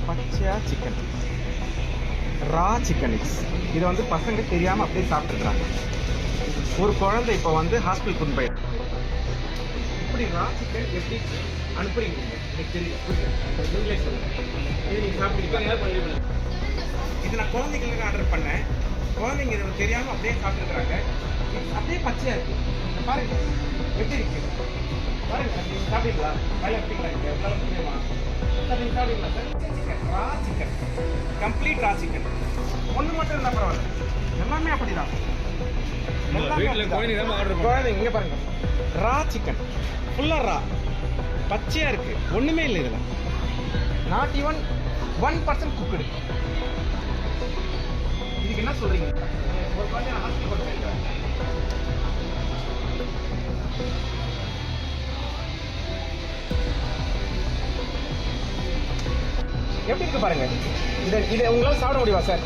பச்சையா சிக்கன், ரா சிக்கன். இதை வந்து பசங்க தெரியாமல் அப்படியே சாப்பிட்டுருக்குறாங்க. ஒரு குழந்தை இப்போ வந்து ஹாஸ்பிட்டல் கொண்டு போயிருக்கு. இப்படி ரா சிக்கன் எப்படி அனுப்புறீங்க எனக்கு தெரியல. நீங்களே சொல்லுங்கள். இது நீங்கள் சாப்பிடுறீங்க. இது நான் குழந்தைங்களுக்கு ஆர்டர் பண்ணேன். குழந்தைங்க இதை தெரியாமல் அப்படியே சாப்பிட்டுருக்குறாங்க. அப்படியே பச்சையாக இருக்குது. பாருங்க எப்படி இருக்கு பாருங்க. நீங்கள் சாப்பிடுங்களா? வயல எப்படிங்களா இருக்கு? எவ்வளோ முக்கியமா சார்? நீங்கள் சாப்பிடுங்களா சார்? சிக்கன், ரா சிக்கன், கம்ப்ளீட் ரா சிக்கன். ஒன்று மட்டும் இருந்தால் பரவாயில்ல, எல்லாமே அப்படிதான். குழந்தைங்க இங்கே பாருங்க, ரா சிக்கன் ஃபுல்லாக ரா, பச்சையாக இருக்குது, ஒன்றுமே இல்லை இதில். Not even 1% cooked. இதுக்கு என்ன சொல்கிறீங்க? ஒரு குழந்தை ஹாஸ்பிட்டல் கொண்டு போயிருக்கேன். எப்படி இருக்கு பாருங்க. இதை உங்களால் சாப்பிட முடியுமா சார்?